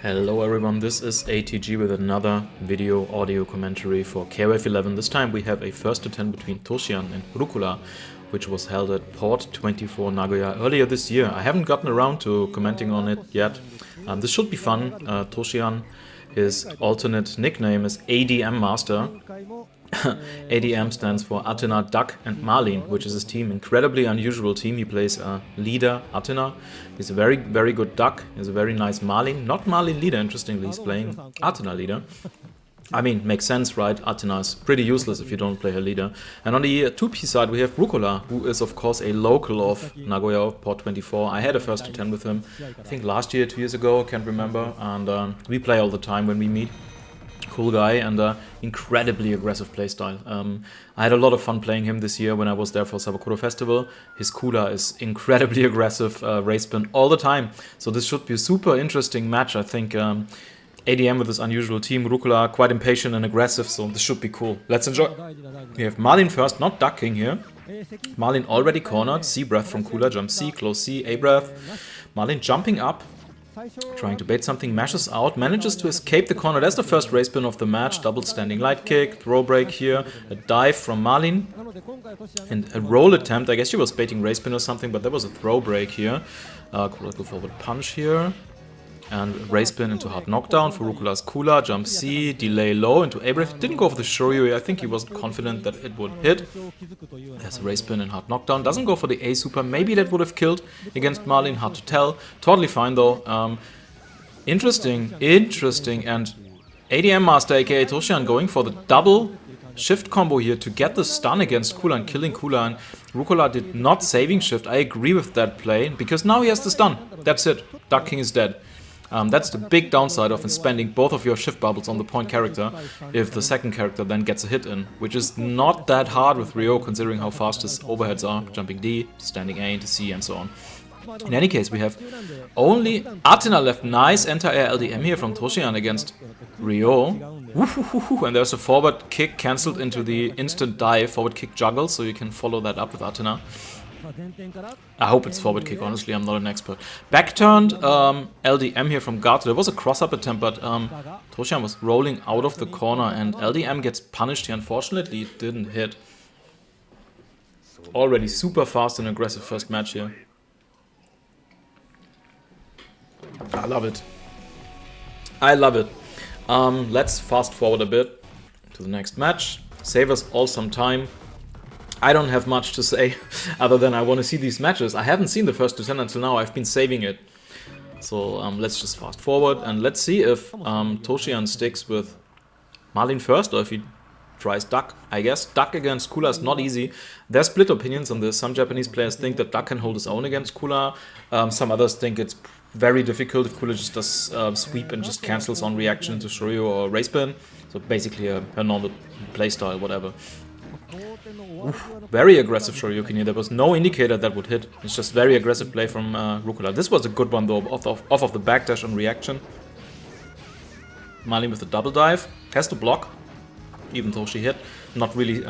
Hello everyone, this is ATG with another video audio commentary for KOFXI. This time we have a first to 10 between Toshiyan and Rukkora, which was held at Port 24 Nagoya earlier this year. I haven't gotten around to commenting on it yet. This should be fun. Toshiyan, his alternate nickname is ADM Master. ADM stands for Athena, Duck and Marlin, which is his team. Incredibly unusual team. He plays leader Athena. He's a very, very good Duck. He's a very nice Marlin. Not Marlin leader, interestingly. He's playing Athena leader. I mean, makes sense, right? Athena is pretty useless if you don't play her leader. And on the 2P side, we have Rukkora, who is, of course, a local of Nagoya, Port 24. I had a first to 10 with him, I think last year, 2 years ago, I can't remember. And we play all the time when we meet. Cool guy and incredibly aggressive playstyle. I had a lot of fun playing him this year when I was there for Sabakuro Festival. His Kula is incredibly aggressive, race spin all the time. So this should be a super interesting match. I think ADM with this unusual team, Rukkora quite impatient and aggressive, so this should be cool. Let's enjoy. We have Marlin first, not ducking here. Marlin already cornered, C breath from Kula, jump C, close C, A breath. Marlin jumping up. Trying to bait something, mashes out, manages to escape the corner. That's the first race spin of the match. Double standing light kick, throw break here, a dive from Marlin, and a roll attempt. I guess she was baiting race spin or something, but there was a throw break here. Critical forward punch here. And race spin into hard knockdown for Rukkora's Kula, jump C, delay low into A breath. Didn't go for the Shoryu, I think he wasn't confident that it would hit. There's a race spin and hard knockdown, doesn't go for the A super, maybe that would have killed against Marlin, hard to tell. Totally fine though. Interesting, and ADM Master aka Toshiyan going for the double shift combo here to get the stun against Kula and killing Kula, and Rukkora did not saving shift. I agree with that play, because now he has the stun. That's it, Duck King is dead. That's the big downside of spending both of your shift bubbles on the point character if the second character then gets a hit in, which is not that hard with Ryo considering how fast his overheads are, jumping D, standing A into C and so on. In any case, we have only Athena left. Nice anti-air LDM here from Toshiyan against Ryo. And there's a forward kick cancelled into the instant dive, forward kick juggle, so you can follow that up with Athena. I hope it's forward kick, honestly, I'm not an expert. Back turned LDM here from Gato. There was a cross-up attempt, but Toshiyan was rolling out of the corner and LDM gets punished here. Unfortunately, it didn't hit. Already super fast and aggressive first match here. I love it. I love it. Let's fast forward a bit to the next match. Save us all some time. I don't have much to say other than I want to see these matches. I haven't seen the first to 10 until now. I've been saving it. So let's just fast forward and let's see if Toshiyan sticks with Marlin first or if he tries Duck. I guess Duck against Kula is not easy. There's split opinions on this. Some Japanese players think that Duck can hold his own against Kula. Some others think it's very difficult if Kula just does sweep and just cancels on reaction to Shoryu or race spin. So basically her normal playstyle, whatever. Oof, very aggressive Shoryuken here. There was no indicator that would hit. It's just very aggressive play from Rukkora. This was a good one though, off of the backdash on reaction. Marlin with the double dive. Has to block, even though she hit. Not really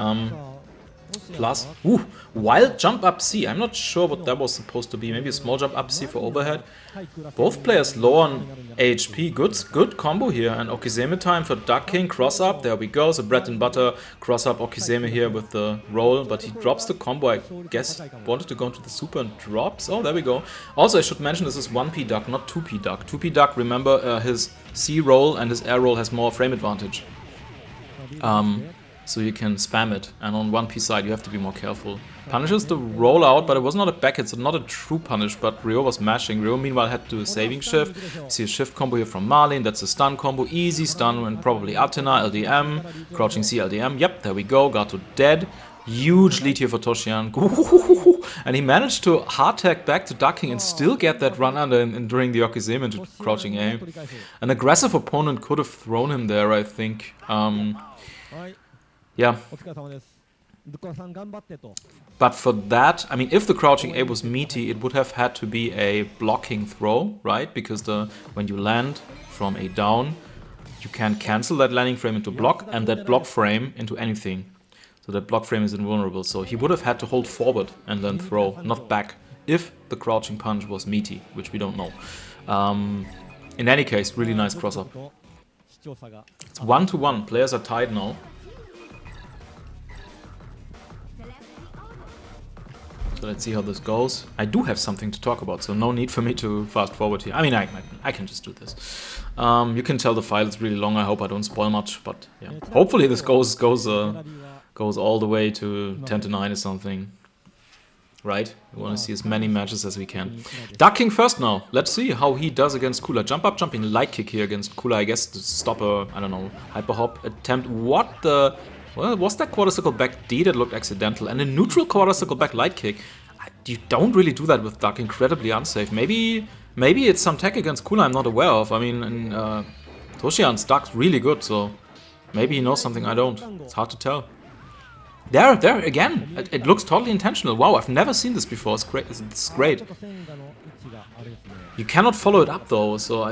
plus. Ooh, wild jump up C. I'm not sure what that was supposed to be. Maybe a small jump up C for overhead. Both players low on HP. Good combo here. And Okizeme time for Duck King. Cross up. There we go. So bread and butter cross up Okizeme here with the roll. But he drops the combo. I guess he wanted to go into the super and drops. Oh, there we go. Also, I should mention this is 1P Duck, not 2P Duck. 2P Duck, remember his C roll and his air roll has more frame advantage. So you can spam it, and on 1P side you have to be more careful. Punishes the rollout, but it was not a back hit, so not a true punish, but Ryo was mashing. Ryo meanwhile had to do a saving shift. See a shift combo here from Marlin, that's a stun combo, easy stun, and probably Athena, LDM, crouching C, LDM, yep, there we go, Gato dead. Huge lead here for Toshiyan. And he managed to hard tag back to Duck King and still get that run under and during the Okizeme into crouching A. An aggressive opponent could have thrown him there, I think. Yeah. But for that, I mean, if the crouching A was meaty, it would have had to be a blocking throw, right? Because when you land from A down, you can cancel that landing frame into block and that block frame into anything. So that block frame is invulnerable. So he would have had to hold forward and then throw, not back, if the crouching punch was meaty, which we don't know. In any case, really nice cross-up. It's 1-1. Players are tied now. So let's see how this goes. I do have something to talk about, so no need for me to fast forward here. I mean, I can just do this. You can tell the file is really long. I hope I don't spoil much, but yeah. Hopefully this goes all the way to 10-9 or something. Right? We want to see as many matches as we can. Ducking first now. Let's see how he does against Kula. Jump up, jumping light kick here against Kula. I guess to stop a, I don't know, hyper hop attempt. What the... Well, was that quarter circle back D that looked accidental? And a neutral quarter circle back light kick. You don't really do that with Duck. Incredibly unsafe. Maybe it's some tech against Kula I'm not aware of. I mean, Toshiyan's Duck's really good, so maybe he knows something I don't. It's hard to tell. There again. It looks totally intentional. Wow, I've never seen this before. It's great. It's great. You cannot follow it up though, so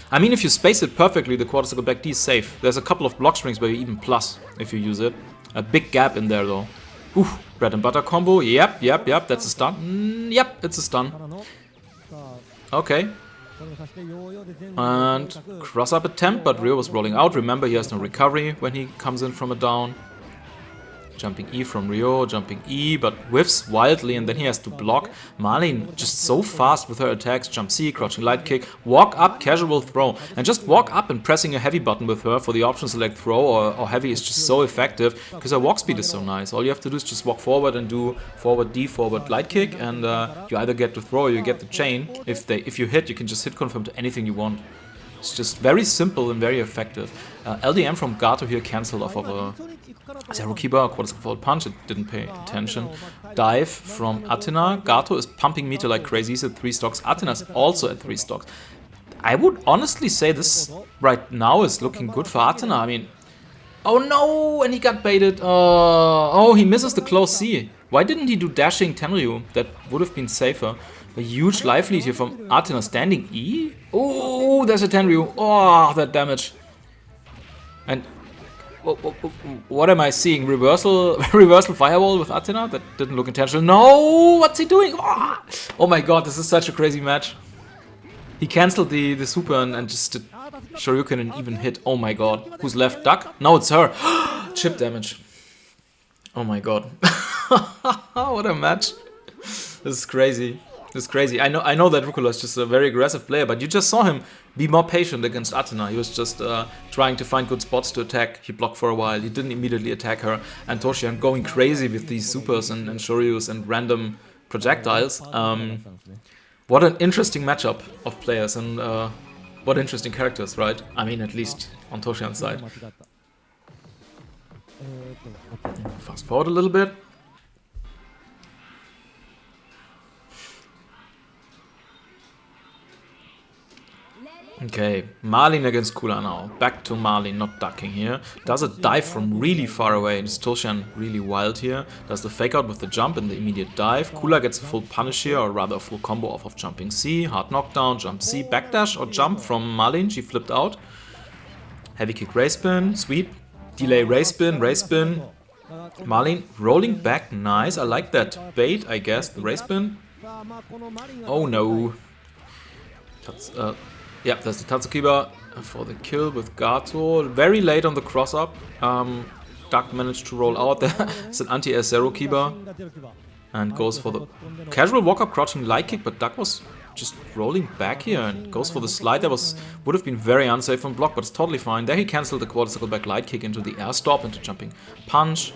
I mean, if you space it perfectly, the quarter circle back D is safe. There's a couple of block strings where you even plus if you use it. A big gap in there though. Oof, bread and butter combo. Yep, that's a stun. Yep, it's a stun. Okay. And cross up attempt, but Ryo was rolling out. Remember, he has no recovery when he comes in from a down. Jumping E from Ryo, jumping E, but whiffs wildly, and then he has to block. Marlene just so fast with her attacks. Jump C, crouching light kick, walk up, casual throw. And just walk up and pressing a heavy button with her for the option select throw or heavy is just so effective because her walk speed is so nice. All you have to do is just walk forward and do forward D, forward light kick, and you either get the throw or you get the chain. If you hit, you can just hit confirm to anything you want. It's just very simple and very effective. LDM from Gato here cancelled off of a Zero Keeper, quarter forward punch, it didn't pay attention. Dive from Athena. Gato is pumping meter like crazy, he's at 3 stocks. Athena's also at 3 stocks. I would honestly say this right now is looking good for Athena. I mean, oh no, and he got baited. Oh, he misses the close C. Why didn't he do dashing Tenryu? That would have been safer. A huge life lead here from Athena. Standing E? Oh, there's a Tenryu. Oh, that damage. And what am I seeing? Reversal firewall with Athena? That didn't look intentional. No! What's he doing? Oh my god, this is such a crazy match. He cancelled the super and just did Shoryuken and even hit. Oh my god. Who's left? Duck? No, it's her. Chip damage. Oh my god. What a match. This is crazy. This is crazy. I know that Rukkora is just a very aggressive player, but you just saw him be more patient against Athena. He was just trying to find good spots to attack. He blocked for a while. He didn't immediately attack her. And Toshiyan going crazy with these supers and Shoryus and random projectiles. What an interesting matchup of players and what interesting characters, right? I mean, at least on Toshiyan's side. Fast forward a little bit. Okay, Marlene against Kula now. Back to Marlene, not ducking here. Does a dive from really far away. It's Toshiyan really wild here. Does the fake out with the jump and the immediate dive. Kula gets a full punish here, or rather a full combo off of jumping C. Hard knockdown, jump C, backdash or jump from Marlene. She flipped out. Heavy kick race spin, sweep. Delay race spin, race spin. Marlene rolling back, nice. I like that bait, I guess. The race spin. Oh no. That's, yeah, there's the Tatsukiba for the kill with Gato. Very late on the cross-up. Duck managed to roll out there. It's an anti-air Zero Kiba. And goes for the casual walk-up crouching light kick, but Duck was just rolling back here and goes for the slide. That would have been very unsafe on block, but it's totally fine. There he cancelled the quarter circle back light kick into the air stop, into jumping punch.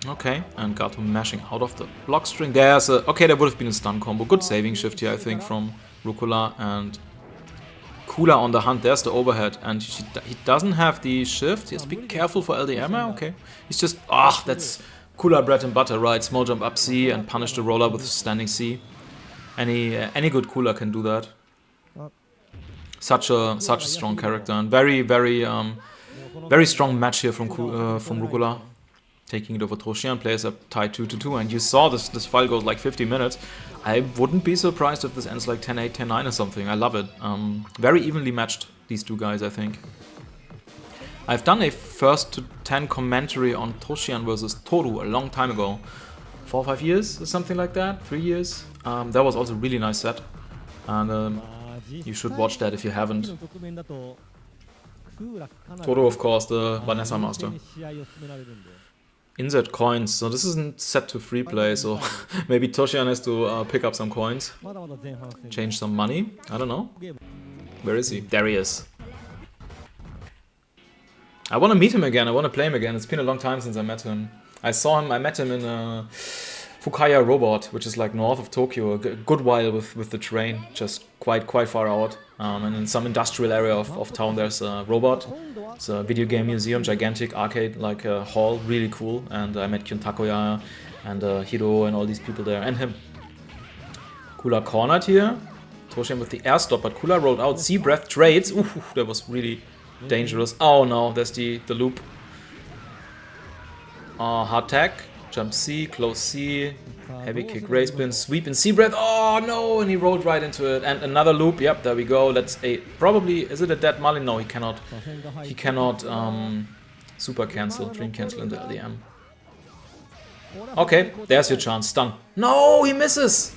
Okay, and Gato mashing out of the block string. There's a... Okay, there would have been a stun combo. Good saving shift here, I think, from Rukkora. And Kula on the hunt. There's the overhead. And he doesn't have the shift. He has to be careful for LDM. Okay. He's just... Ah, that's Kula bread and butter, right? Small jump up C and punish the roller with standing C. Any good Kula can do that. Such a strong character. And very strong match here from Rukkora. Taking it over Toshiyan, players are tied 2-2, and you saw this file goes like 50 minutes. I wouldn't be surprised if this ends like 10-8, 10-9 or something. I love it. Very evenly matched, these two guys, I think. I've done a first to 10 commentary on Toshiyan versus Toru a long time ago. 4 or 5 years or something like that, 3 years. That was also a really nice set. And you should watch that if you haven't. Toto, of course, the Vanessa Master. Insert coins. So this isn't set to free play, so maybe Toshiyan has to pick up some coins. Change some money. I don't know. Where is he? There he is. I want to meet him again. I want to play him again. It's been a long time since I met him. I met him in Fukaya Robot, which is like north of Tokyo, a good while with the train, just quite far out. And in some industrial area of town there's a Robot. It's a video game museum, gigantic arcade, like a hall, really cool. And I met Kyun Takoya and Hiro and all these people there, and him. Kula cornered here. Toshiyan with the air stop, but Kula rolled out. Sea Breath trades. Ooh, that was really dangerous. Oh no, there's the loop. Hard tag. Jump C, close C, heavy kick, raise spin, sweep and Sea Breath. Oh no, and he rolled right into it. And another loop. Yep, there we go. That's a probably, is it a dead Malin? No, he cannot. He cannot super cancel, dream cancel into LDM. Okay, there's your chance. Stun. No, he misses.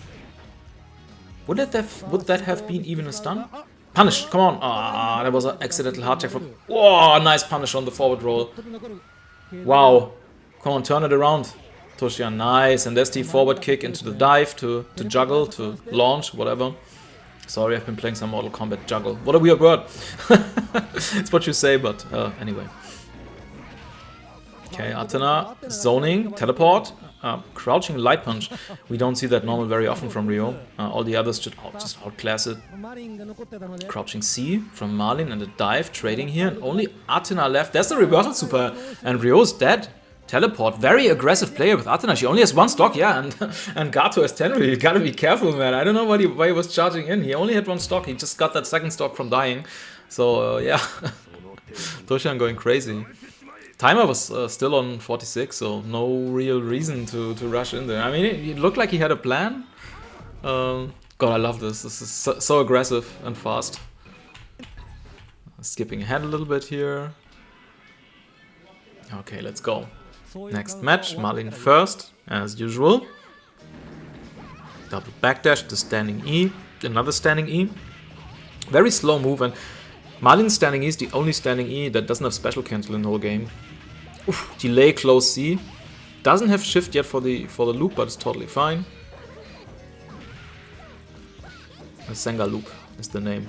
Would that have been even a stun? Punish, come on. Ah, that was an accidental hard tag from. Oh, nice punish on the forward roll. Wow. Come on, turn it around. Toshiyan, nice. And there's the forward kick into the dive to juggle, to launch, whatever. Sorry, I've been playing some Mortal Kombat juggle. What a weird word. It's what you say, but anyway. Okay, Athena, zoning, teleport, crouching light punch. We don't see that normal very often from Ryo. All the others just outclass it. Crouching C from Malin and a dive, trading here. And only Athena left. There's the reversal super. And Ryo's dead. Teleport, very aggressive player with Athena. She only has one stock, yeah, and Gato has 10. You gotta be careful, man. I don't know why he was charging in. He only had one stock. He just got that second stock from dying. So yeah, Toshiyan going crazy. Timer was still on 46, so no real reason to rush in there. I mean, it looked like he had a plan. God, I love this. This is so aggressive and fast. Skipping ahead a little bit here. Okay, let's go. Next match, Malin first, as usual. Double backdash to standing E, another standing E. Very slow move, and Malin's standing E is the only standing E that doesn't have special cancel in the whole game. Oof, delay close C. Doesn't have shift yet for the loop, but it's totally fine. A Senga loop is the name.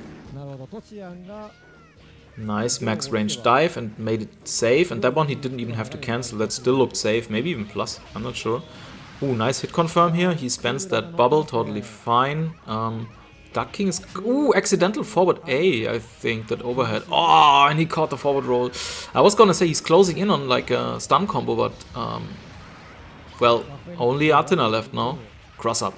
Nice max range dive and made it safe, and that one he didn't even have to cancel. That still looked safe, maybe even plus, I'm not sure. Ooh, nice hit confirm here. He spends that bubble, totally fine. Duck King is... Ooh, accidental forward A, I think, that overhead. Oh, and he caught the forward roll. I was gonna say he's closing in on like a stun combo, but... well, only Athena left now. Cross up.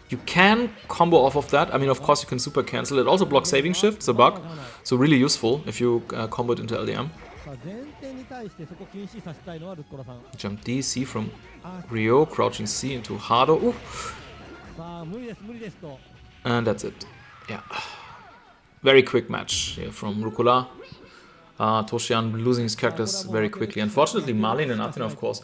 You can combo off of that. I mean, of course, you can super cancel. It also blocks saving shift, it's a bug. So really useful if you combo it into LDM. Jump D, C from Ryo, crouching C into Hado. Ooh. And that's it. Yeah. Very quick match here from Rukkora. Toshiyan losing his characters very quickly. Unfortunately, Malin and Athena, of course,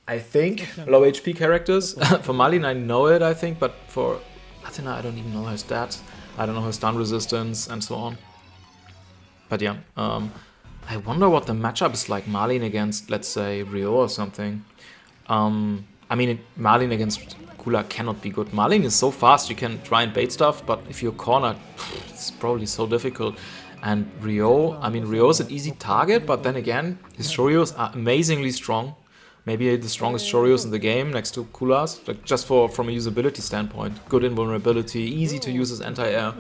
I think, low HP characters. For Malin, I know it, I think, but for Athena, I don't even know her stats. I don't know her stun resistance and so on. But yeah, I wonder what the matchup is like. Malin against, let's say, Ryo or something. I mean, Malin against Kula cannot be good. Malin is so fast, you can try and bait stuff, but if you're cornered, it's probably so difficult. And Ryo, I mean, Ryo is an easy target, but then again, his Shoryos are amazingly strong. Maybe the strongest Shoryos in the game, next to Kula's, like just from a usability standpoint. Good invulnerability, easy to use as anti-air,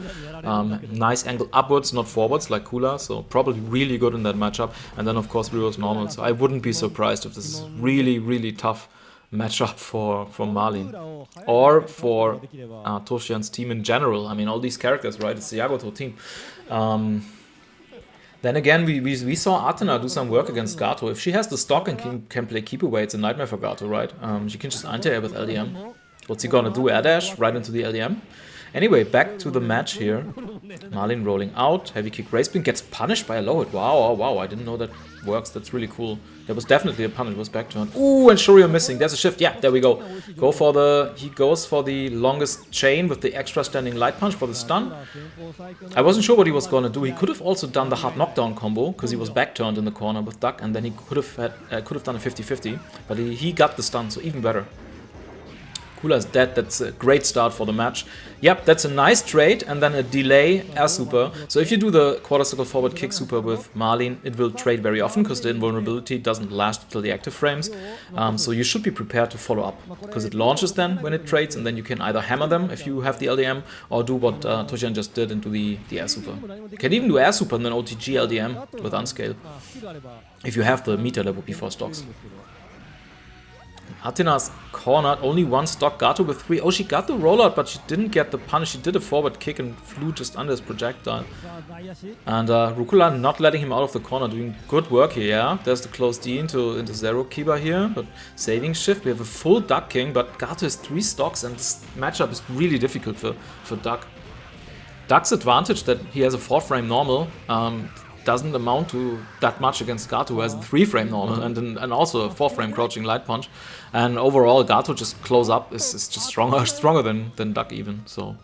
nice angle upwards, not forwards like Kula, so probably really good in that matchup. And then of course Ryo's normal, so I wouldn't be surprised if this is really, really tough matchup for Malin. Or for Toshiyan's team in general. I mean, all these characters, right? It's the Yagotto team. Then again, we saw Athena do some work against Gato. If she has the stock and can play keep away, it's a nightmare for Gato, right? She can just anti-air with LDM. What's he gonna do? Air dash right into the LDM. Anyway, back to the match here. Marlin rolling out, heavy kick raise spin, gets punished by a low hit. Wow, oh, wow, I didn't know that works. That's really cool. There was definitely a punish, was back turn. Ooh, and Shuryo missing. There's a shift. Yeah, there we go. He goes for the longest chain with the extra standing light punch for the stun. I wasn't sure what he was going to do. He could have also done the hard knockdown combo because he was back turned in the corner with Duck, and then he could have done a 50-50, but he got the stun, so even better. Kula is dead. That's a great start for the match. Yep, that's a nice trade, and then a delay air super. So if you do the quarter circle forward kick super with Marlin, it will trade very often because the invulnerability doesn't last until the active frames. So you should be prepared to follow up because it launches then when it trades, and then you can either hammer them if you have the LDM or do what Toshiyan just did and do the air super. You can even do air super and then OTG LDM with unscale. If you have the meter, that would be 4 stocks. Athena's cornered, only 1 stock, Gato with 3. Oh, she got the rollout, but she didn't get the punish. She did a forward kick and flew just under his projectile. And Rukkora not letting him out of the corner, doing good work here, yeah. There's the close D into Zero Kiba here, but saving shift. We have a full Duck King, but Gato has 3 stocks, and this matchup is really difficult for Duck. Duck's advantage that he has a 4-frame normal doesn't amount to that much against Gato, who has a 3-frame normal and also a 4-frame crouching light punch. And overall, Gato just close up is just stronger than Duck even. So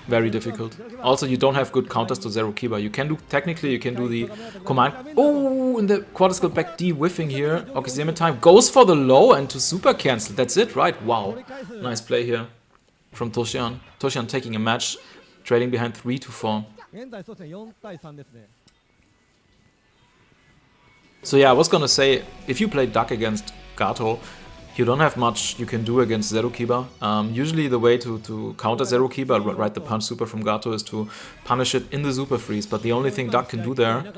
very difficult. Also, you don't have good counters to Zero Kiba. You can do the command. Oh, in the quarter skill back D whiffing here. Okizeme time goes for the low and to super cancel. That's it, right? Wow, nice play here from Toshiyan. Toshiyan taking a match, trading behind 3-4. So yeah, I was gonna say, if you play Duck against Gato, you don't have much you can do against Zero Kiba. Usually the way to counter Zero Kiba, right, the punch super from Gato, is to punish it in the super freeze, but the only thing Duck can do there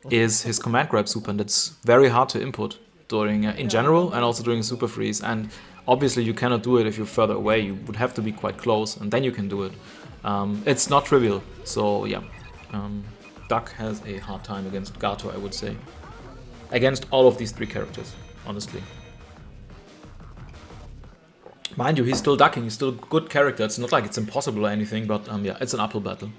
is his command grab super, and it's very hard to input during in general and also during a super freeze, and obviously you cannot do it if you're further away. You would have to be quite close, and then you can do it. It's not trivial, so yeah. Duck has a hard time against Gato, I would say. Against all of these 3 characters, honestly. Mind you, he's still ducking, he's still a good character. It's not like it's impossible or anything, but yeah, it's an uphill battle.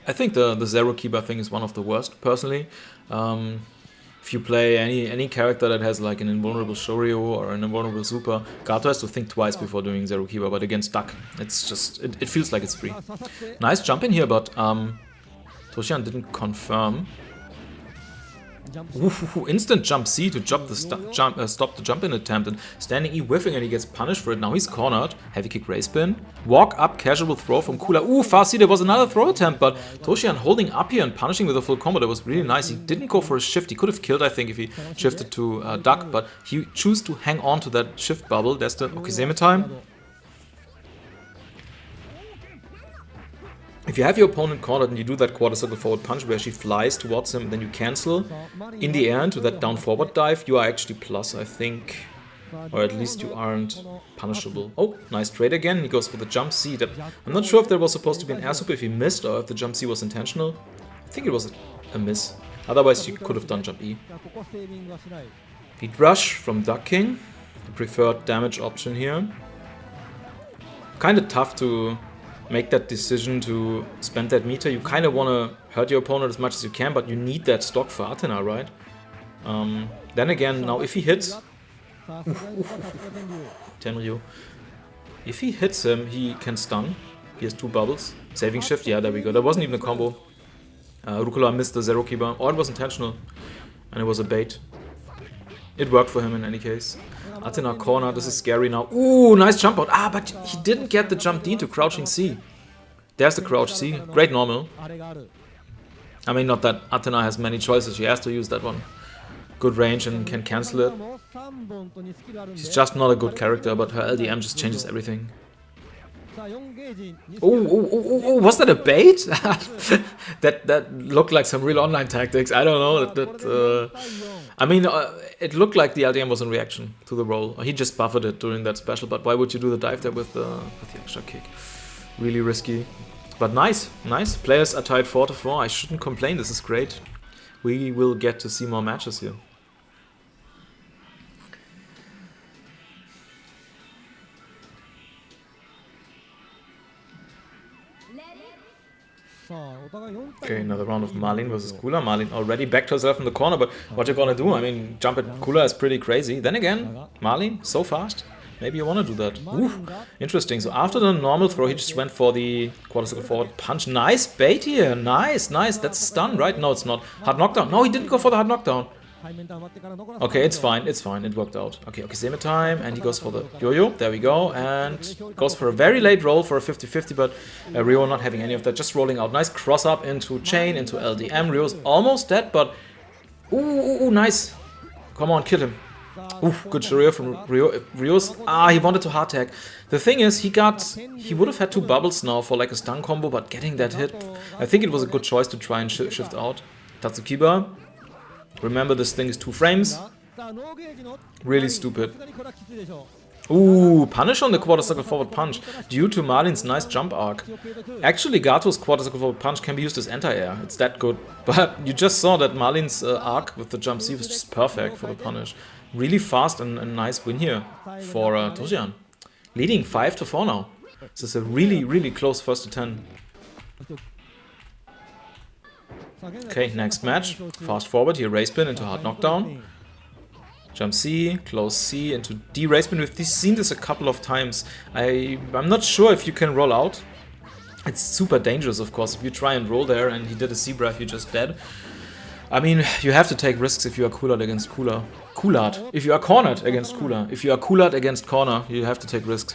I think the Zero Kiba thing is one of the worst, personally. If you play any character that has like an invulnerable Shoryu or an invulnerable super, Gato has to think twice before doing Zero Kiba, but against Duck, it's just, it feels like it's free. Nice jump in here, but Toshiyan didn't confirm. Ooh, instant jump C to stop the jump in attempt, and standing E whiffing, and he gets punished for it. Now he's cornered. Heavy kick raise spin. Walk up casual throw from Kula. Ooh, fast C, there was another throw attempt, but Toshiyan holding up here and punishing with a full combo. That was really nice. He didn't go for a shift. He could have killed, I think, if he shifted to Duck, but he chose to hang on to that shift bubble. That's the Okizeme time. If you have your opponent cornered and you do that quarter circle forward punch where she flies towards him, then you cancel in the air into that down forward dive, you are actually plus, I think. Or at least you aren't punishable. Oh, nice trade again. He goes for the jump C. I'm not sure if there was supposed to be an air super if he missed or if the jump C was intentional. I think it was a miss. Otherwise you could have done jump E. Beat rush from Duck King. The preferred damage option here. Kind of tough to make that decision to spend that meter. You kind of want to hurt your opponent as much as you can, but you need that stock for Athena, right? Then again, now if he hits... Tenryu. If he hits him, he can stun. He has 2 bubbles. Saving shift, yeah, there we go. That wasn't even a combo. Rukkora missed the Zero Kiba, or it was intentional. And it was a bait. It worked for him in any case. Athena corner, this is scary now. Ooh, nice jump out. Ah, but he didn't get the jump D to crouching C. There's the crouch C. Great normal. I mean, not that Athena has many choices. She has to use that one. Good range and can cancel it. She's just not a good character, but her LDM just changes everything. Oh, was that a bait? that looked like some real online tactics. I don't know. I mean, it looked like the LDM was in reaction to the roll. He just buffered it during that special, but why would you do the dive there with the extra kick? Really risky. But nice. Players are tied 4-4. I shouldn't complain. This is great. We will get to see more matches here. Okay, another round of Marlin versus Kula. Marlin already backed herself in the corner, but what you gonna do? I mean, jump at Kula is pretty crazy. Then again, Marlin, so fast. Maybe you want to do that. Ooh, interesting. So after the normal throw, he just went for the quarter circle forward punch. Nice bait here. Nice, nice. That's a stun, right? No, it's not. Hard knockdown. No, he didn't go for the hard knockdown. Okay, it's fine. It's fine. It worked out. Okay, okay, same time. And he goes for the yo-yo. There we go. And goes for a very late roll for a 50-50, but Ryo not having any of that. Just rolling out. Nice cross up into chain, into LDM. Ryo's almost dead, but... Ooh, nice. Come on, kill him. Ooh, good Shiryu from Ryo's. He wanted to hard tag. The thing is, he would have had 2 bubbles now for like a stun combo, but getting that hit, I think it was a good choice to try and shift out. Tatsukiba. Remember, this thing is 2 frames. Really stupid. Ooh, punish on the quarter circle forward punch due to Marlin's nice jump arc. Actually, Gato's quarter circle forward punch can be used as anti-air. It's that good. But you just saw that Marlin's arc with the jump C was just perfect for the punish. Really fast and nice win here for Toshiyan. Leading 5-4 now. This is a really, really close first to 10. Okay, next match. Fast forward here, raise spin into hard knockdown. Jump C, close C into D raise spin. We've seen this a couple of times. I'm not sure if you can roll out. It's super dangerous, of course. If you try and roll there and he did a C breath, you're just dead. I mean, you have to take risks if you are Coolard against Cooler. Coolard. If you are cornered against Cooler. If you are Coolard against corner, you have to take risks.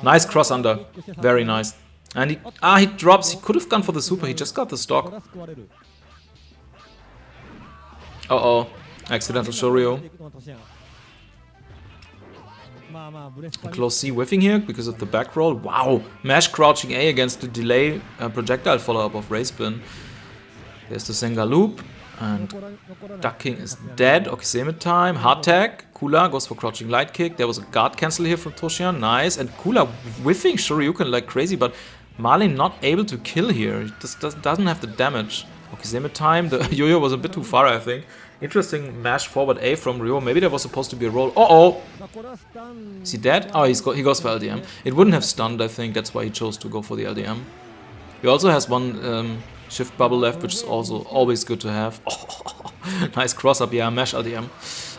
Nice cross under. Very nice. And he drops. He could have gone for the super. He just got the stock. Uh-oh. Accidental Shoryu. Close C whiffing here because of the back roll. Wow. Mash crouching A against the delay projectile follow-up of Ray Spin. There's the Senga loop. And ducking is dead. Okay, same time. Hard tag. Kula goes for crouching light kick. There was a guard cancel here from Toshiyan. Nice. And Kula whiffing Shoryuken like crazy, but Marlin not able to kill here. He just doesn't have the damage. Okay, same time. The yo-yo was a bit too far, I think. Interesting mash forward A from Ryo. Maybe there was supposed to be a roll. Uh-oh! Is he dead? Oh, he goes for LDM. It wouldn't have stunned, I think. That's why he chose to go for the LDM. He also has one shift bubble left, which is also always good to have. Oh, nice cross up, yeah, mash LDM.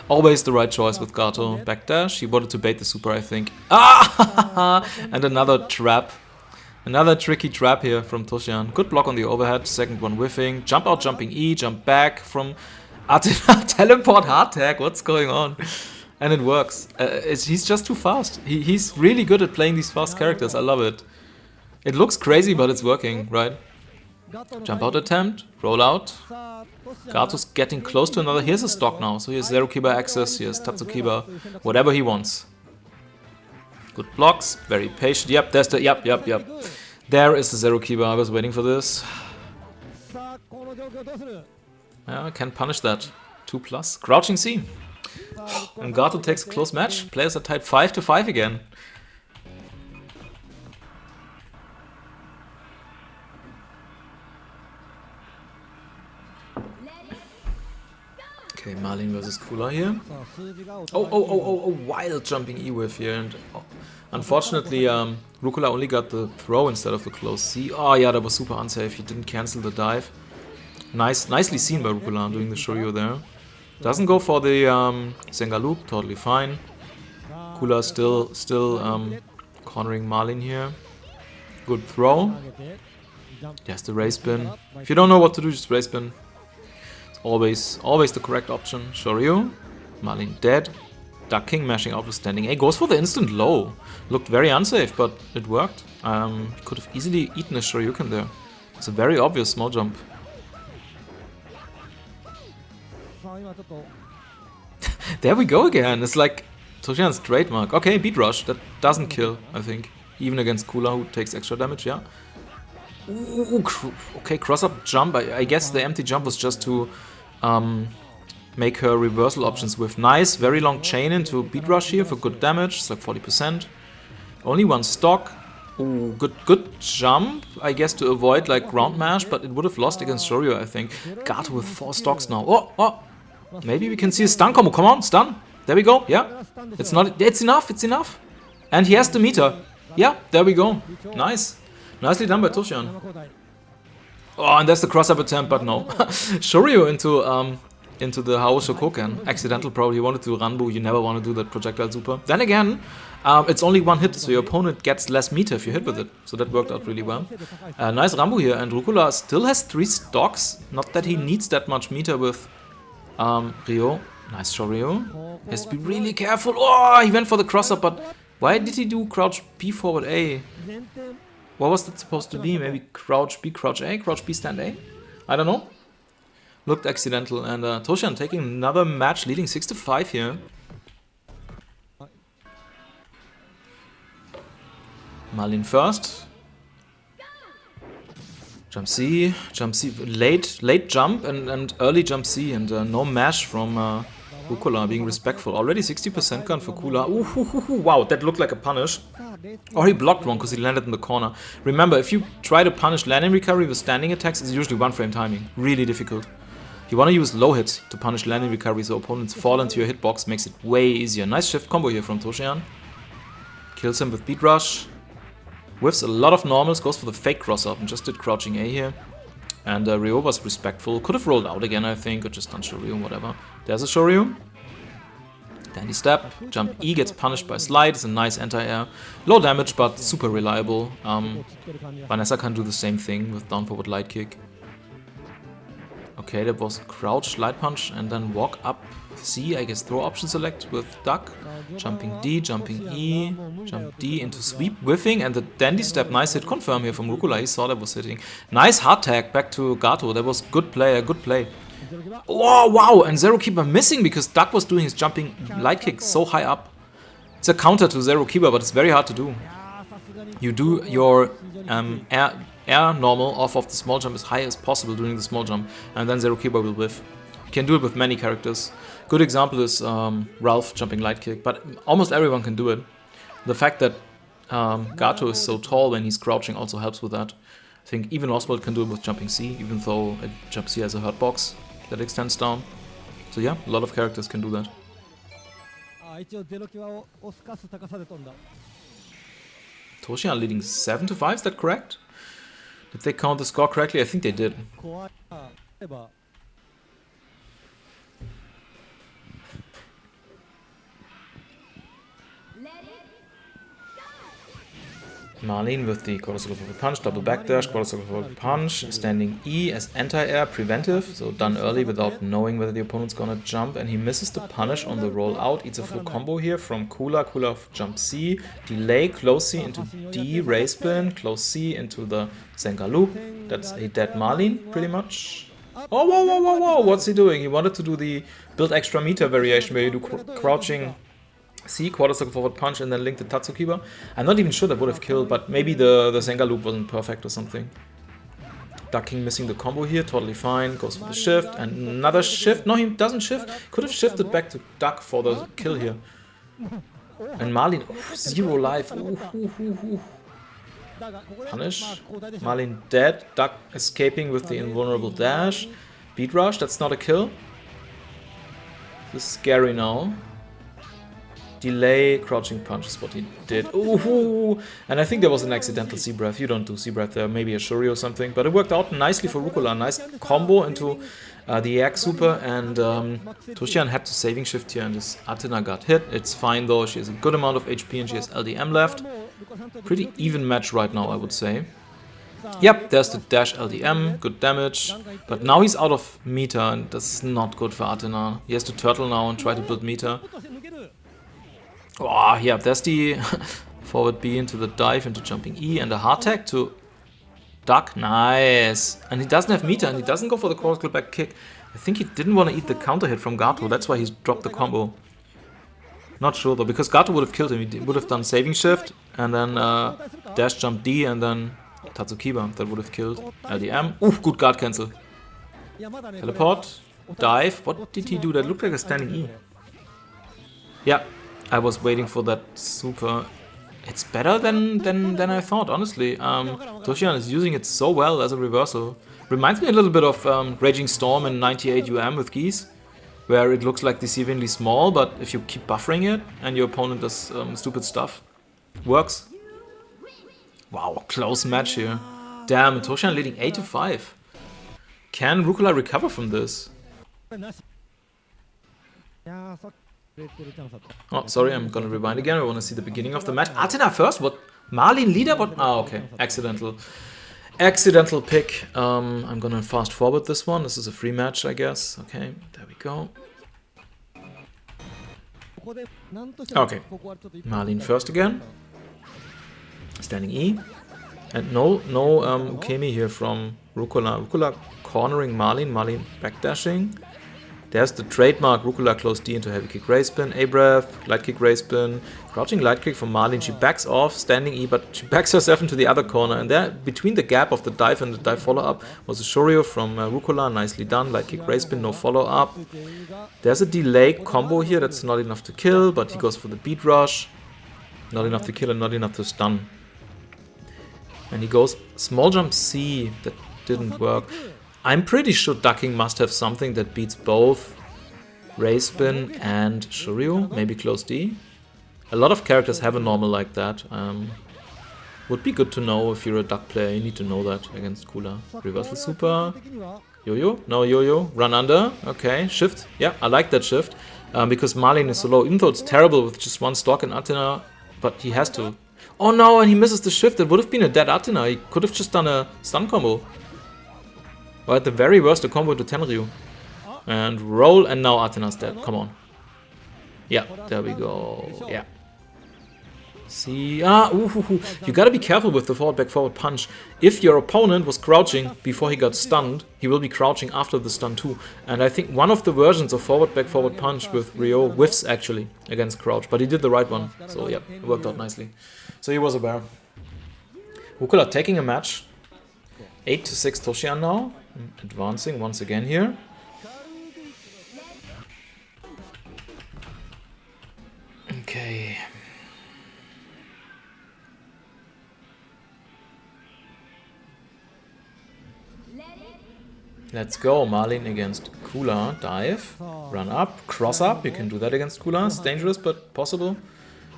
Always the right choice with Gato. Backdash. He wanted to bait the super, I think. Ah! And another trap. Another tricky trap here from Toshiyan. Good block on the overhead. Second one whiffing. Jump out, jumping E. Jump back from... teleport hard tag. What's going on? And it works. He's just too fast. He's really good at playing these fast characters. I love it. It looks crazy, but it's working, right? Jump out attempt. Roll out. Gato's getting close to another. Here's a stock now. So here's Zerukiba access. Here's Tatsukiba. Whatever he wants. Good blocks. Very patient. Yep, there's the... Yep. There is the Zerukiba. I was waiting for this. Yeah, I can punish that. 2+. Crouching C. And Gato takes a close match. Players are tied 5-5 again. Okay, Marlin versus Kula here. Oh, wild jumping E whiff here. And unfortunately, Rukkora only got the throw instead of the close C. Oh yeah, that was super unsafe. He didn't cancel the dive. Nicely seen by Rukkora doing the Shoryu there. Doesn't go for the Senga loop, totally fine. Kula still cornering Marlin here. Good throw. Yes, the raise spin. If you don't know what to do, just raise spin. It's always the correct option. Shoryu. Marlin dead. Ducking, mashing out with standing A. Goes for the instant low. Looked very unsafe, but it worked. Could have easily eaten a Shoryuken there. It's a very obvious small jump. There we go again. It's like Toshiyan's trademark. Okay, beat rush. That doesn't kill, I think. Even against Kula, who takes extra damage, yeah. Ooh, okay, cross-up jump. I guess the empty jump was just to make her reversal options with. Nice, very long chain into beat rush here for good damage. It's like 40%. Only one stock. Ooh, good jump, I guess, to avoid like ground mash, but it would have lost against Shoryu, I think. Gato with 4 stocks now. Oh! Maybe we can see a stun combo. Come on, stun. There we go. Yeah. It's enough. And he has the meter. Yeah, there we go. Nice. Nicely done by Toshiyan. Oh, and there's the cross-up attempt, but no. Shoryu into the Hao Shokoken. Accidental probably. You wanted to Ranbu, you never want to do that projectile super. Then again, it's only one hit, so your opponent gets less meter if you hit with it. So that worked out really well. Nice Ranbu here, and Rukkora still has 3 stocks. Not that he needs that much meter with Ryo. Nice Shoryu. He has to be really careful. Oh, he went for the cross-up, but why did he do crouch B forward A? What was that supposed to be? Maybe crouch B, crouch A, crouch B, stand A? I don't know. Looked accidental, and Toshiyan taking another match, leading 6-5 here. Marlin first. Jump C, late jump and early jump C, and no mash from Rukkora, being respectful. Already 60% gun for Kula. Ooh, wow, that looked like a punish. Or he blocked one because he landed in the corner. Remember, if you try to punish landing recovery with standing attacks, it's usually 1-frame timing. Really difficult. You want to use low hits to punish landing recovery so opponents fall into your hitbox, makes it way easier. Nice shift combo here from Toshiyan. Kills him with beat rush. Whiffs a lot of normals, goes for the fake cross up and just did crouching A here. And Ryo was respectful. Could have rolled out again, I think, or just done Shoryu, whatever. There's a Shoryu. Dandy step. Jump E gets punished by slide. It's a nice anti-air. Low damage, but super reliable. Vanessa can do the same thing with down forward light kick. Okay, that was crouch, light punch, and then walk up C, I guess throw option select with duck. Jumping D, jumping E, jump D into sweep, whiffing, and the dandy step, nice hit confirm here from Rukkora. He saw that was hitting. Nice hard tag back to Gato. That was good play, a good play. Oh, wow, and Zero Keeper missing because Duck was doing his jumping light kick so high up. It's a counter to Zero Keeper, but it's very hard to do. You do your air normal off of the small jump as high as possible during the small jump, and then Zero Keeper will whiff. You can do it with many characters. Good example is Ralph jumping light kick, but almost everyone can do it. The fact that Gato is so tall when he's crouching also helps with that. I think even Oswald can do it with jumping C, even though jump C has a hurt box that extends down. So yeah, a lot of characters can do that. Toshiyan leading 7-5, is that correct? Did they count the score correctly? I think they did. Marlene with the quarter circle forward punch, double backdash, quarter circle forward punch, standing E as anti-air, preventive, so done early without knowing whether the opponent's gonna jump, and he misses the punish on the roll out, eats a full combo here from Kula, Kula jump C, delay, close C into D, raise spin, close C into the Senka loop, that's a dead Marlene, pretty much. Oh, whoa, whoa, whoa, whoa, what's he doing? He wanted to do the build extra meter variation where you do crouching C, quarter circle forward punch, and then link the Tatsukiba. I'm not even sure that would have killed, but maybe the Senga loop wasn't perfect or something. Ducking missing the combo here, totally fine. Goes for the shift, and another shift. No, he doesn't shift. Could have shifted back to Duck for the kill here. And Marlene, 0 life. Punish. Marlene dead. Duck escaping with the invulnerable dash. Beat rush, that's not a kill. This is scary now. Delay, crouching punch is what he did. Ooh, and I think there was an accidental sea breath. You don't do sea breath there, maybe a Shuri or something. But it worked out nicely for Rukkora. Nice combo into the EX super, and Toshiyan had to saving shift here, and this Athena got hit. It's fine though, she has a good amount of HP and she has LDM left. Pretty even match right now, I would say. Yep, there's the dash LDM, good damage. But now he's out of meter, and that's not good for Athena. He has to turtle now and try to build meter. Oh, yeah, there's the forward B into the dive, into jumping E, and a hard tag to Duck. Nice. And he doesn't have meter, and he doesn't go for the critical back kick. I think he didn't want to eat the counter hit from Gato. That's why he's dropped the combo. Not sure, though, because Gato would have killed him. He would have done saving shift, and then dash jump D, and then Tatsukiba. That would have killed LDM. Ooh, good guard cancel. Teleport. Dive. What did he do? That looked like a standing E. Yeah. I was waiting for that super. It's better than I thought, honestly. Toshiyan is using it so well as a reversal. Reminds me a little bit of Raging Storm in 98 UM with Geese, where it looks like deceivingly small, but if you keep buffering it and your opponent does stupid stuff, works. Wow, close match here. Damn, Toshiyan leading 8-5. Can Rukkora recover from this? Oh, sorry, I'm gonna rewind again. I want to see the beginning of the match. Athena first? What? Marlin leader? What? Oh, okay. Accidental pick. I'm gonna fast forward this one. This is a free match, I guess. Okay, there we go. Okay. Marlin first again. Standing E. And no Ukemi here from Rukkora. Rukkora cornering Marlin. Marlin backdashing. There's the trademark Rukkora close D into heavy kick raise spin. A-breath, light kick raise spin. Crouching light kick from Marlin. She backs off, standing E, but she backs herself into the other corner. And there, between the gap of the dive and the dive follow-up, was a Shoryu from Rukkora. Nicely done. Light kick raise spin, no follow-up. There's a delay combo here that's not enough to kill, but he goes for the beat rush. Not enough to kill and not enough to stun. And he goes small jump C. That didn't work. I'm pretty sure ducking must have something that beats both raise spin and Shoryu, maybe close D. A lot of characters have a normal like that. Would be good to know if you're a duck player, you need to know that against Kula. Reversal super. Yo-yo? No yo-yo. Run under. Okay, shift. Yeah, I like that shift. Because Marlin is so low, even though it's terrible with just one stock in Athena, but he has to. Oh no, and he misses the shift. It would have been a dead Athena. He could have just done a stun combo. Or at the very worst, a combo to Tenryu. And roll, and now Athena's dead. Come on. Yeah, there we go. Yeah. See, you gotta be careful with the forward back forward punch. If your opponent was crouching before he got stunned, he will be crouching after the stun too. And I think one of the versions of forward back forward punch with Ryo whiffs actually against crouch, but he did the right one. So yeah, it worked out nicely. So he was aware. Rukkora taking a match. 8-6 Toshiyan now. Advancing once again here. Okay. Let's go. Marlin against Kula. Dive. Run up. Cross up. You can do that against Kula. It's dangerous, but possible.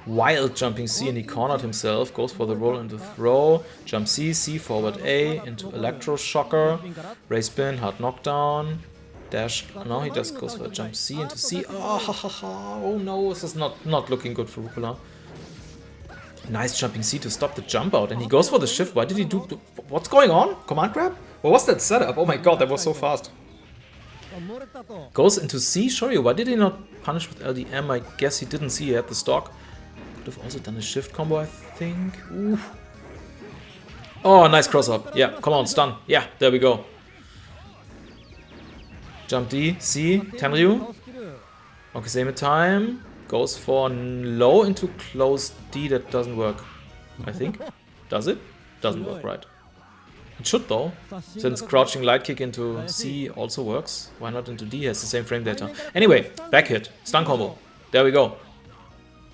Wild jumping C, and he cornered himself. Goes for the roll into throw. Jump C, C forward A into electro shocker. Raise spin, hard knockdown. Dash. No, he just goes for a jump C into C. Oh no, this is not looking good for Rukkora. Nice jumping C to stop the jump out, and he goes for the shift. Why did he do? What's going on? Command grab? What was that setup? Oh my god, that was so fast. Goes into C. Shoryu, why did he not punish with LDM? I guess he didn't see he had the stock. Could have also done a shift combo, I think. Ooh. Oh, nice cross up. Yeah, come on, stun. Yeah, there we go. Jump D, C, Tenryu. Okay, same time. Goes for low into close D. That doesn't work, I think. Does it? Doesn't work, right. It should though, since crouching light kick into C also works. Why not into D? Has the same frame data. Anyway, back hit. Stun combo. There we go.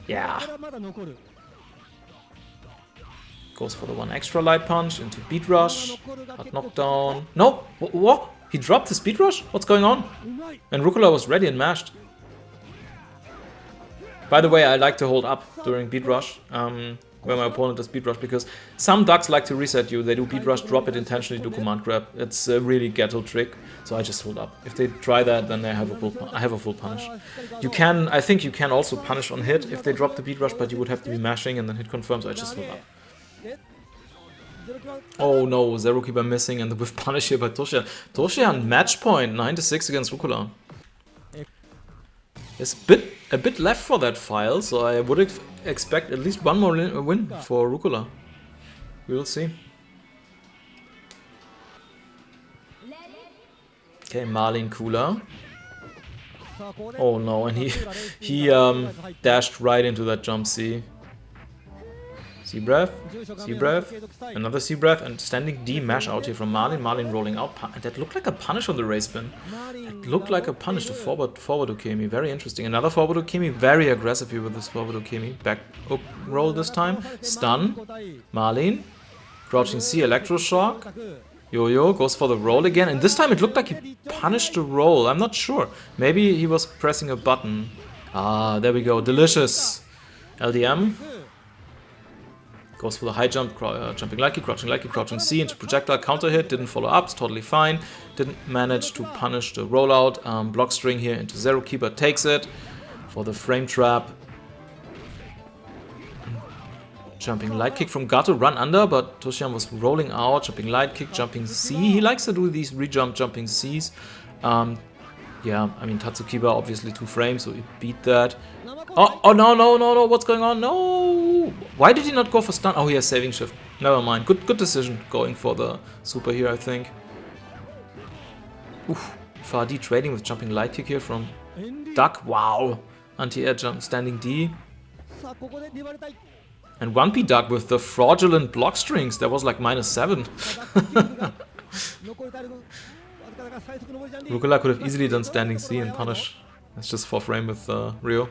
Yeah. Goes for the one extra light punch into beat rush. Hard knockdown. No! What? He dropped his beat rush? What's going on? And Rukkora was ready and mashed. By the way, I like to hold up during beat rush. Where my opponent does beat rush, because some ducks like to reset you. They do beat rush, drop it intentionally, do command grab. It's a really ghetto trick, so I just hold up. If they try that, then I have a full punish. You can, I think you can also punish on hit if they drop the beat rush, but you would have to be mashing and then hit confirm, so I just hold up. Oh no, Zero Keeper missing and the whiff punish here by Toshiyan. Toshiyan match point, 9-6 against Rukkora. There's a bit left for that file, so I would expect at least one more win for Rukkora. We will see. Okay, Marlin Kula. Oh no, and he dashed right into that jump C. C breath, another C breath, and standing D mash out here from Marlin. Marlin rolling out. That looked like a punish on the raise spin. That looked like a punish to forward Ukemi. Very interesting. Another forward Ukemi, very aggressive here with this forward Ukemi. Back up roll this time. Stun. Marlin. Crouching C, electroshock. Yo-yo goes for the roll again, and this time it looked like he punished the roll. I'm not sure. Maybe he was pressing a button. Ah, there we go. Delicious. LDM. Goes for the high jump, jumping light kick, crouching C into projectile, counter hit, didn't follow up, it's totally fine. Didn't manage to punish the rollout. Block string here into Zero Keeper, takes it for the frame trap. Jumping light kick from Gato, run under, but Toshiyan was rolling out, jumping light kick, jumping C. He likes to do these re-jump jumping Cs. Yeah, I mean, Tatsukiba obviously 2 frames, so he beat that. Oh, no, what's going on? No! Why did he not go for stun? Oh, he has saving shift. Never mind. Good decision going for the super here, I think. Oof. Fadi trading with jumping light kick here from Duck. Wow. Anti-air jump, standing D. And 1P Duck with the fraudulent block strings. That was like -7. Rukkora could have easily done standing C and punish. That's just 4 frame with Ryo.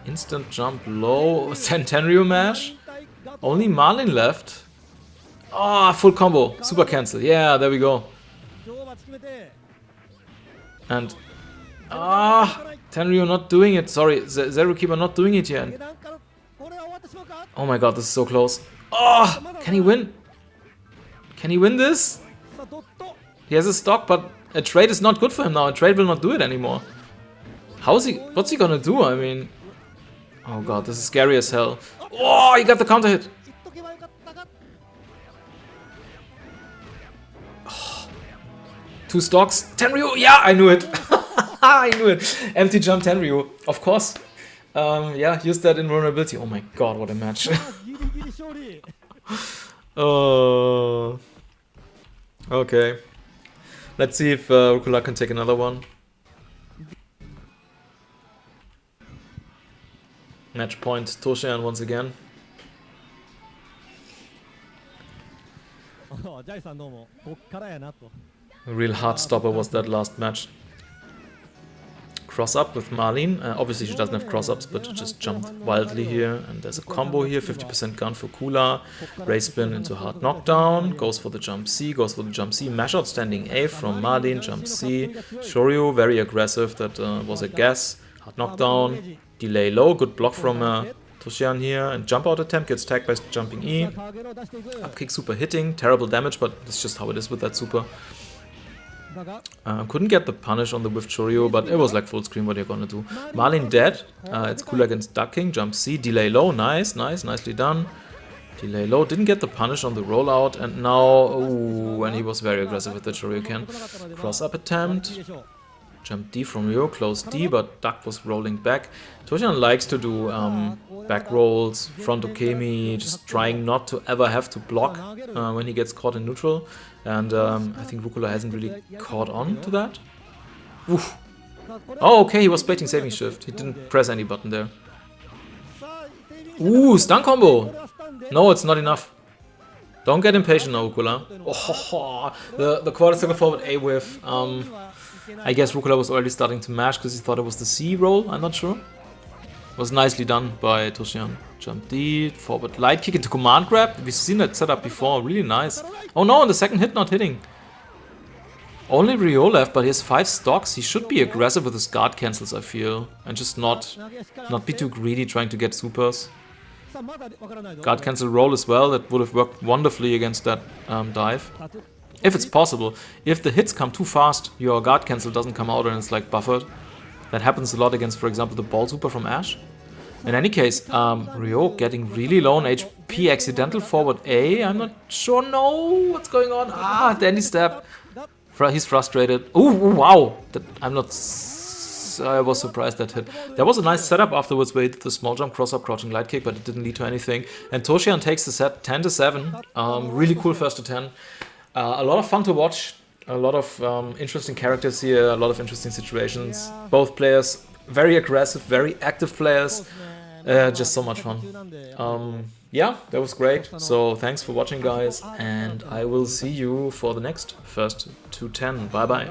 Instant jump low. 10 Ryo mash. Only Marlin left. Ah, full combo. Super cancel. Yeah, there we go. And 10 Ryo not doing it. Sorry, Zero Keeper not doing it yet. Oh my god, this is so close. Oh, can he win? Can he win this? He has a stock, but a trade is not good for him now. A trade will not do it anymore. How is he? What's he gonna do? I mean, oh god, this is scary as hell. Oh, he got the counter hit. Oh, 2 stocks. 10 Ryo. Yeah, I knew it. I knew it. Empty jump 10 Ryo. Of course. Yeah, use that invulnerability. Oh my god, what a match. Okay. Let's see if Rukkora can take another one. Match point, Toshiyan once again. A real hard stopper was that last match. Cross up with Marlin. Obviously she doesn't have cross ups, but she just jumped wildly here. And there's a combo here, 50% gun for Kula. Ray spin into hard knockdown. Goes for the jump C, goes for the jump C. Mash out standing A from Marlin, jump C. Shoryu, very aggressive, that was a guess. Hard knockdown. Delay low, good block from Toshiyan here. And jump out attempt, gets tagged by jumping E. Up kick super hitting, terrible damage, but that's just how it is with that super. Couldn't get the punish on the with Choreo, but it was like full screen. What you're gonna do? Marlin dead. It's Kula against Duck King. Jump C, delay low. Nicely done. Delay low. Didn't get the punish on the rollout, and now, ooh, and he was very aggressive with the Shoryuken. Cross up attempt. Jump D from Ryo, close D, but Duck was rolling back. Toshiyan likes to do back rolls, front Okemi, just trying not to ever have to block when he gets caught in neutral. And I think Rukkora hasn't really caught on to that. Oof. Oh, okay, he was baiting saving shift. He didn't press any button there. Ooh, stun combo! No, it's not enough. Don't get impatient now, Rukkora. Oh, the quarter circle forward A whiff. I guess Rukkora was already starting to mash because he thought it was the C roll, I'm not sure. It was nicely done by Toshiyan. Jump D, forward light kick into command grab. We've seen that setup before, really nice. Oh no, on the second hit not hitting. Only Ryo left, but he has 5 stocks. He should be aggressive with his guard cancels, I feel. And just not be too greedy trying to get supers. Guard cancel roll as well, that would have worked wonderfully against that dive. If it's possible. If the hits come too fast, your guard cancel doesn't come out and it's like buffered. That happens a lot against, for example, the ball super from Ash. In any case, Ryo getting really low on HP, accidental forward A. I'm not sure, no, what's going on? Ah, dandy step. He's frustrated. Ooh, wow. I was surprised that hit. There was a nice setup afterwards where he did the small jump, cross up, crouching light kick, but it didn't lead to anything. And Toshiyan takes the set 10-7. Really cool first to 10. A lot of fun to watch. A lot of interesting characters here, a lot of interesting situations. Both players very aggressive, very active players. Just so much fun. Yeah, that was great. So thanks for watching, guys, and I will see you for the next first to 10. Bye bye.